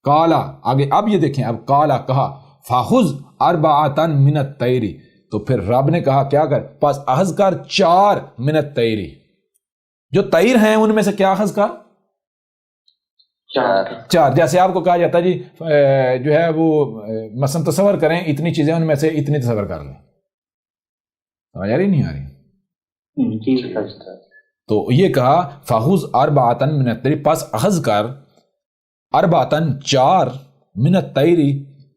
کالا آگے، اب یہ دیکھیں، اب کالا کہا فخذ اربعۃ من الطیر، تو پھر رب نے کہا کیا کر، پس اخذ کر 4 من الطیر، جو طیر ہیں ان میں سے کیا اخذ کر، 4. جیسے آپ کو کہا جاتا ہے جی جو ہے وہ مثلا تصور کریں اتنی چیزیں، ان میں سے اتنی تصور کر لیں، سمجھ آ رہی نہیں آ رہی؟ تو یہ کہا فخذ اربعۃ من الطیر، پس اخذ کر اربعۃ 4 من الطیر،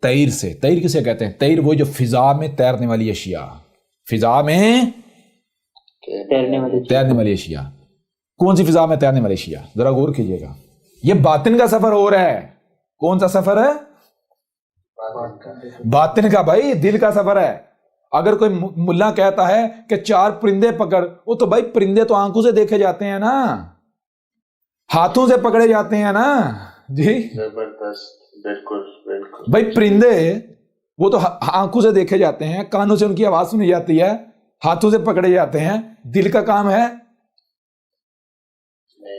طیر سے. طیر کسے کہتے ہیں؟ طیر وہ جو فضا میں تیرنے والی اشیاء، فضا میں تیرنے والی اشیاء. کون سی فضا میں تیرنے والی اشیاء؟ ذرا غور کیجئے گا، یہ باطن کا سفر ہو رہا ہے. کون سا سفر ہے؟ باطن کا بھائی، دل کا سفر ہے. اگر کوئی ملا کہتا ہے کہ 4 پرندے پکڑ، وہ تو بھائی پرندے تو آنکھوں سے دیکھے جاتے ہیں نا، ہاتھوں سے پکڑے جاتے ہیں نا جی. زبردست، بالکل بالکل بھائی پرندے وہ تو آنکھوں سے دیکھے جاتے ہیں، کانوں سے ان کی آواز سنی جاتی ہے، ہاتھوں سے پکڑے جاتے ہیں. دل کا کام ہے.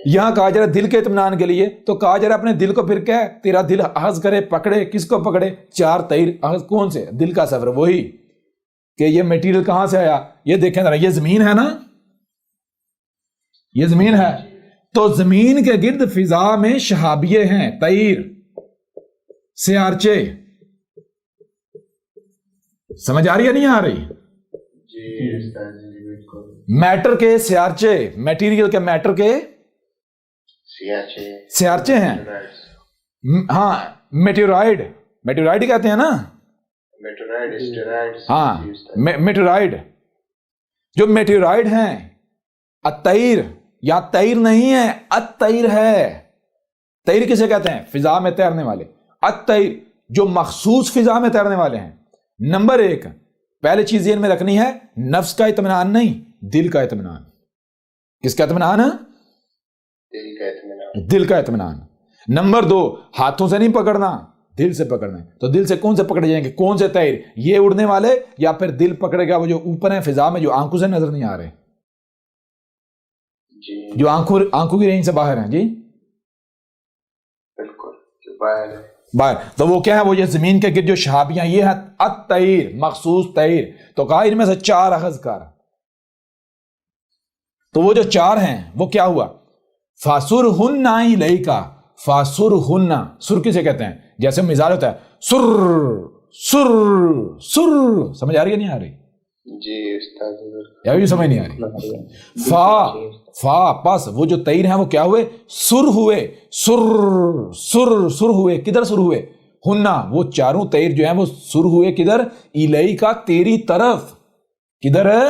یہاں کہا جا رہا دل کے اطمینان کے لیے، تو کہا جا رہا اپنے دل کو پھر کیا ہے، تیرا دل اخذ کرے، پکڑے. کس کو پکڑے؟ 4 طیر اخذ. کون سے؟ دل کا سفر. وہی کہ یہ میٹیریل کہاں سے آیا، یہ دیکھیں ذرا، یہ زمین ہے نا، یہ زمین ہے، تو زمین کے گرد فضا میں شہابیے ہیں، طیر، سیارچے. سمجھ آ رہی ہے نہیں آ رہی؟ جی استاد جی بالکل. میٹر کے سیارچے، میٹیریل کے میٹر کے سیارچے ہیں. ہاں میٹیورائڈ، میٹیورائڈ کہتے ہیں نا، ہاں میٹیورائڈ. جو میٹیورائڈ ہیں، الطیر، یا طیر نہیں ہے، الطیر ہے. طیر کسے کہتے ہیں؟ فضا میں تیرنے والے. الطیر جو مخصوص فضا میں تیرنے والے ہیں. نمبر 1 پہلے چیز ذہن میں رکھنی ہے، نفس کا اطمینان نہیں، دل کا اطمینان. کس کا اطمینان ہے؟ دل کا اطمینان. نمبر 2 ہاتھوں سے نہیں پکڑنا، دل سے پکڑنا ہے. تو دل سے کون سے پکڑے جائیں گے؟ کون سے طیر؟ یہ اڑنے والے، یا پھر دل پکڑے گا وہ جو اوپر ہیں فضا میں، جو آنکھوں سے نظر نہیں آ رہے، جو آنکھوں کی رینج سے باہر ہیں. جی بالکل باہر. تو وہ کیا ہے؟ وہ یہ زمین کے گرد جو شہابیاں، یہ ہے الطیر، مخصوص طیر. تو کہا ان میں سے 4 اخذ کر. تو وہ جو 4 ہیں وہ کیا ہوا؟ فَاسُرْهُنَّ إِلَيْكَ. فَاسُرْهُنَّ، سر کسے کہتے ہیں؟ جیسے مثال ہوتا ہے سر سر سر. سمجھ آ رہی ہے نہیں آ رہی؟ جی استاد یا بھی سمجھ نہیں آ رہی؟ فا پس وہ جو طیر ہیں وہ کیا ہوئے؟ سر ہوئے. سر سر سر ہوئے. کدھر سر ہوئے؟ ہننا، وہ 4 طیر جو ہیں وہ سر ہوئے کدھر؟ الیک کا، تیری طرف. کدھر ہے؟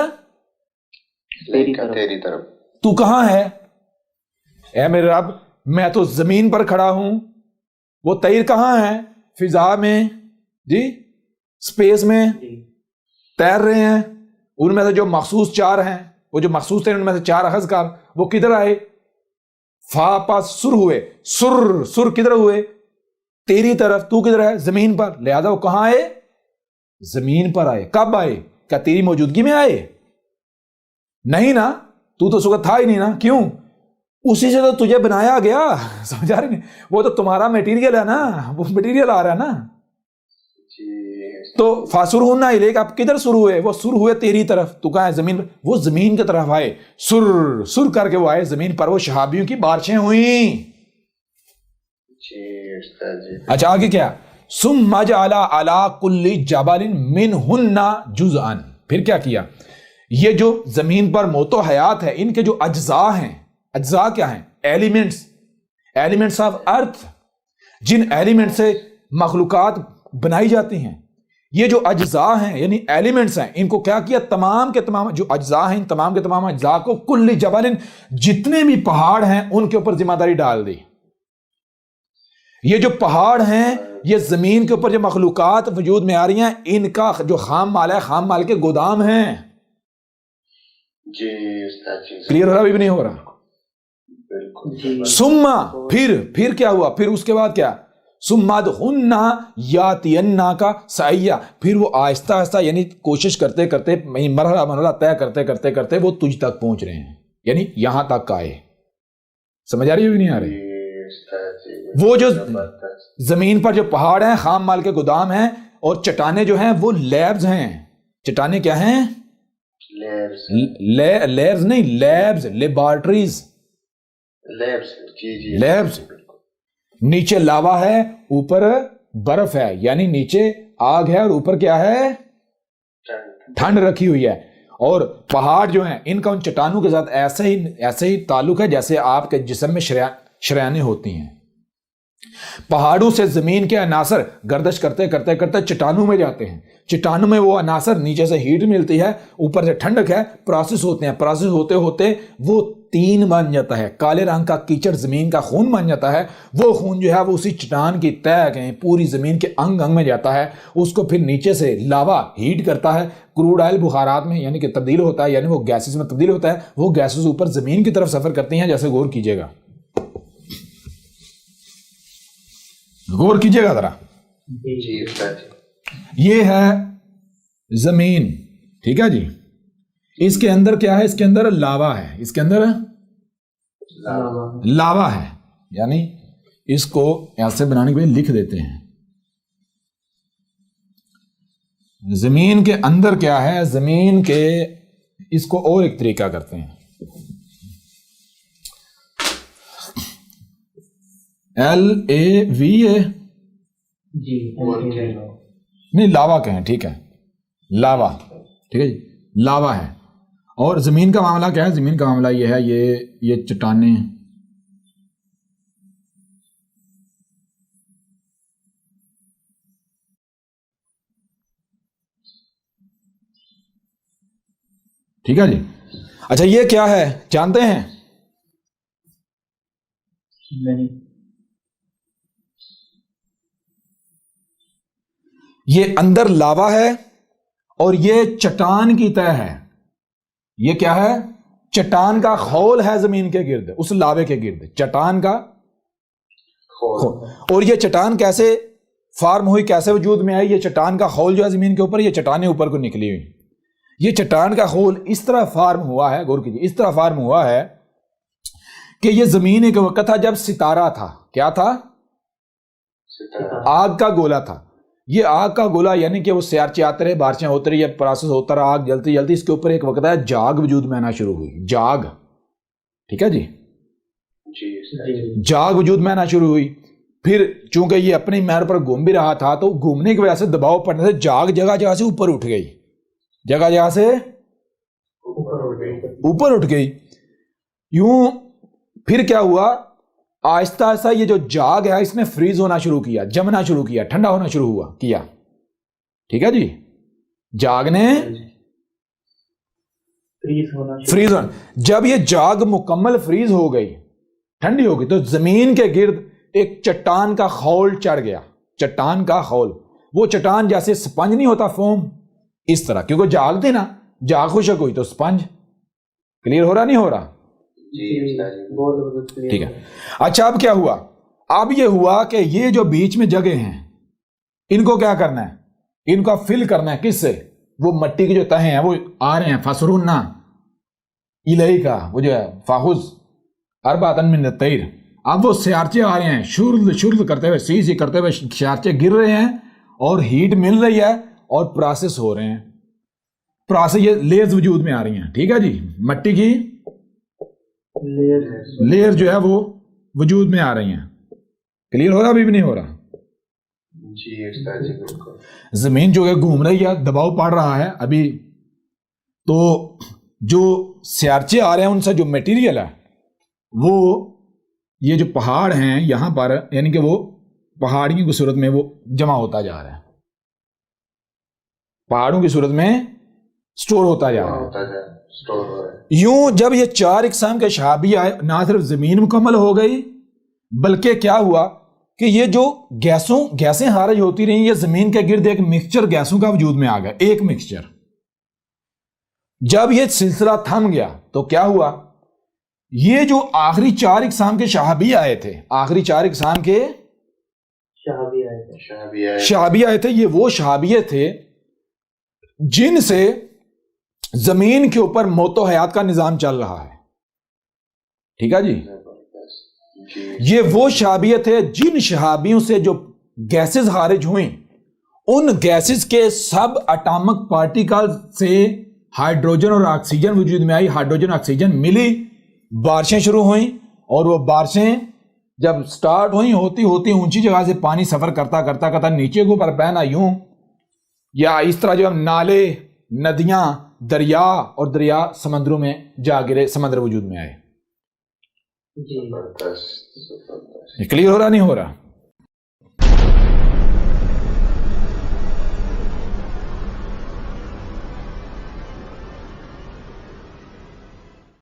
تیری طرف. تو کہاں ہے اے میرے رب؟ میں تو زمین پر کھڑا ہوں. وہ طیر کہاں ہیں؟ فضا میں جی، سپیس میں تیر رہے ہیں. ان میں سے جو مخصوص 4 ہیں، وہ جو مخصوص تھے ان میں سے 4 اخذ کر، وہ کدھر آئے؟ فا پاس سر ہوئے. سر سر کدھر ہوئے؟ تیری طرف. تو کدھر ہے؟ زمین پر. لہذا وہ کہاں آئے؟ زمین پر آئے. کب آئے؟ کیا تیری موجودگی میں آئے؟ نہیں نا، تو اس وقت تھا ہی نہیں نا. کیوں؟ اسی سے تو تجھے بنایا گیا. سمجھا رہی نہیں؟ وہ تو تمہارا میٹیریل ہے نا، وہ میٹیریل آ رہا ہے نا. تو فاسرہن الیک، آپ کدھر سر ہوئے؟ وہ سر ہوئے تیری طرف. تو کہاں ہے؟ زمین پر. وہ زمین کی طرف آئے، سر سر کر کے وہ آئے زمین پر. وہ شہابیوں کی بارشیں ہوئیں. اچھا آگے کیا؟ ثم جعل علی کل جبل منہن جزءا. پھر کیا کیا؟ یہ جو زمین پر موت و حیات ہے، ان کے جو اجزاء ہیں، اجزاء کیا ہیں؟ ایلیمنٹس، ایلیمنٹس آف ارتھ، جن ایلیمنٹ سے مخلوقات بنائی جاتی ہیں. یہ جو اجزاء ہیں یعنی ایلیمنٹس ہیں، ان کو کیا کیا؟ تمام کے تمام جو اجزاء ہیں، ان تمام کے تمام اجزاء کو کل جبل، جتنے بھی پہاڑ ہیں ان کے اوپر ذمہ داری ڈال دی. یہ جو پہاڑ ہیں، یہ زمین کے اوپر جو مخلوقات وجود میں آ رہی ہیں، ان کا جو خام مال ہے، خام مال کے گودام ہیں. جی استاد جی کلیئر ہو رہا؟ ابھی نہیں ہو رہا؟ بالکل. ثم پھر کیا ہوا؟ پھر اس کے بعد کیا؟ ثم ادخلن یاتینک سعیا. پھر وہ آہستہ آہستہ یعنی کوشش کرتے کرتے، مرحلہ مرحلہ طے کرتے کرتے کرتے وہ تجھ تک پہنچ رہے ہیں، یعنی یہاں تک آئے. سمجھ آ رہی ہے بھی نہیں آ رہی؟ وہ جو زمین پر جو پہاڑ ہیں خام مال کے گودام ہیں، اور چٹانیں جو ہیں وہ لیبز ہیں. چٹانیں کیا ہیں؟ لیبز نہیں، لیبز، لیبارٹریز، لیبز. نیچے لاوا ہے، اوپر برف ہے، یعنی نیچے آگ ہے اور اوپر کیا ہے؟ ٹھنڈ رکھی ہوئی ہے. اور پہاڑ جو ہیں ان کا ان چٹانوں کے ساتھ ایسے ہی تعلق ہے جیسے آپ کے جسم میں شریانیں ہوتی ہیں. پہاڑوں سے زمین کے عناصر گردش کرتے کرتے کرتے چٹانوں میں جاتے ہیں. چٹانوں میں وہ عناصر، نیچے سے ہیٹ ملتی ہے، اوپر سے ٹھنڈک ہے، پروسیس ہوتے ہیں. پروسیس ہوتے ہوتے وہ تین بن جاتا ہے. کالے رنگ کا کیچڑ زمین کا خون بن جاتا ہے. وہ خون جو ہے وہ اسی چٹان کی تہہ کے پوری زمین کے انگ انگ میں جاتا ہے. اس کو پھر نیچے سے لاوا ہیٹ کرتا ہے، کروڈ آئل بخارات میں یعنی کہ تبدیل ہوتا ہے، یعنی وہ گیسز میں تبدیل ہوتا ہے. وہ گیسز اوپر زمین کی طرف سفر کرتی ہیں. جیسے غور کیجئے گا، غور کیجئے گا ذرا. یہ ہے زمین، ٹھیک ہے جی. اس کے اندر کیا ہے؟ اس کے اندر لاوا ہے. اس کے اندر لاوا ہے، یعنی اس کو ایسے بنانے کے لیے لکھ دیتے ہیں. زمین کے اندر کیا ہے؟ زمین کے اس کو اور ایک طریقہ کرتے ہیں. LAVA جی نہیں، لاوا کہیں، ٹھیک ہے، لاوا، ٹھیک ہے جی، لاوا ہے. اور زمین کا معاملہ کیا ہے؟ زمین کا معاملہ یہ ہے، یہ چٹانیں، ٹھیک ہے جی. اچھا یہ کیا ہے جانتے ہیں؟ نہیں. یہ اندر لاوا ہے اور یہ چٹان کی تہہ ہے. یہ کیا ہے؟ چٹان کا خول ہے زمین کے گرد، اس لاوے کے گرد چٹان کا خول. اور یہ چٹان کیسے فارم ہوئی، کیسے وجود میں آئی؟ یہ چٹان کا خول جو ہے زمین کے اوپر، یہ چٹانیں اوپر کو نکلی ہوئی. یہ چٹان کا خول اس طرح فارم ہوا ہے، غور کیجیے، اس طرح فارم ہوا ہے کہ یہ زمین ایک وقت تھا جب ستارہ تھا. کیا تھا؟ آگ کا گولا تھا. یہ آگ کا گولا یعنی کہ وہ سیارچے آتے رہے، بارشیں ہوتی رہی، یہ پروسیس ہوتا رہا، آگ جلتی جلتی اس کے اوپر ایک وقت ہے جاگ وجود میں آنا شروع ہوئی. جاگ، ٹھیک ہے جی، جاگ وجود میں آنا شروع ہوئی. پھر چونکہ یہ اپنی محور پر گھوم بھی رہا تھا تو گھومنے کی وجہ سے دباؤ پڑنے سے جاگ جگہ جگہ سے اوپر اٹھ گئی، جگہ جگہ سے اوپر اٹھ گئی. یوں پھر کیا ہوا؟ آہستہ آہستہ یہ جو جاگ ہے اس نے فریز ہونا شروع کیا، جمنا شروع کیا، ٹھنڈا ہونا شروع ہوا کیا. ٹھیک ہے جی، جاگ نے فریز ہونا. جب یہ جاگ مکمل فریز ہو گئی، ٹھنڈی ہو گئی، تو زمین کے گرد ایک چٹان کا خول چڑھ گیا. چٹان کا خول، وہ چٹان جیسے سپنج نہیں ہوتا، فوم، اس طرح، کیونکہ جاگ تھی نا، جاگ خشک ہوئی تو سپنج. کلیئر ہو رہا نہیں ہو رہا؟ ٹھیک ہے. اچھا اب کیا ہوا؟ اب یہ ہوا کہ یہ جو بیچ میں جگہ ہیں ان کو کیا کرنا ہے؟ ان کا فل کرنا ہے. کس سے؟ وہ مٹی کی جو تہیں ہیں وہ آ رہے ہیں، فسرونا الہی کا وہ جو ہے فاخذ اربعۃ من الطیر. اب وہ سیارچے آ رہے ہیں، شرل شرل کرتے ہوئے، سی سی کرتے ہوئے سیارچے گر رہے ہیں اور ہیٹ مل رہی ہے اور پروسیس ہو رہے ہیں. پروسیس، یہ لیئرز وجود میں آ رہی ہیں. ٹھیک ہے جی، مٹی کی لیئر جو ہے وہ وجود میں آ رہی ہیں. کلیئر ہو رہا؟ ابھی بھی نہیں ہو رہا؟ زمین جو ہے گھوم رہی ہے، دباؤ پڑ رہا ہے ابھی. تو جو سیارچے آ رہے ہیں ان سے جو میٹیریل ہے وہ یہ جو پہاڑ ہیں یہاں پر، یعنی کہ وہ پہاڑیوں کی صورت میں وہ جمع ہوتا جا رہا ہے، پہاڑوں کی صورت میں سٹور ہوتا جا رہا ہے. یوں جب یہ چار اقسام کے شہابی آئے، نہ صرف زمین مکمل ہو گئی بلکہ کیا ہوا کہ یہ جو گیسیں خارج ہوتی رہیں، یہ زمین کے گرد ایک مکسچر گیسوں کا وجود میں آ گیا، ایک مکسچر. جب یہ سلسلہ تھم گیا تو کیا ہوا؟ یہ جو آخری چار اقسام کے شہابی آئے تھے، آخری چار اقسام کے شہابی آئے تھے، یہ وہ شہابیے تھے جن سے زمین کے اوپر موت و حیات کا نظام چل رہا ہے. ٹھیک ہے جی، یہ وہ شہابیت ہے جن شہابیوں سے جو گیسز خارج ہوئیں ان گیسز کے سب اٹامک پارٹیکل سے ہائیڈروجن اور آکسیجن وجود میں آئی، ہائیڈروجن آکسیجن ملی، بارشیں شروع ہوئیں، اور وہ بارشیں جب سٹارٹ ہوتی اونچی جگہ سے پانی سفر کرتا نیچے کو پر بہنا یوں، یا اس طرح جو ہم نالے، ندیاں، دریا، اور دریا سمندروں میں جا گرے، سمندر وجود میں آئے۔ جی زبردست، زبردست۔ یہ کلیئر ہو رہا نہیں ہو رہا؟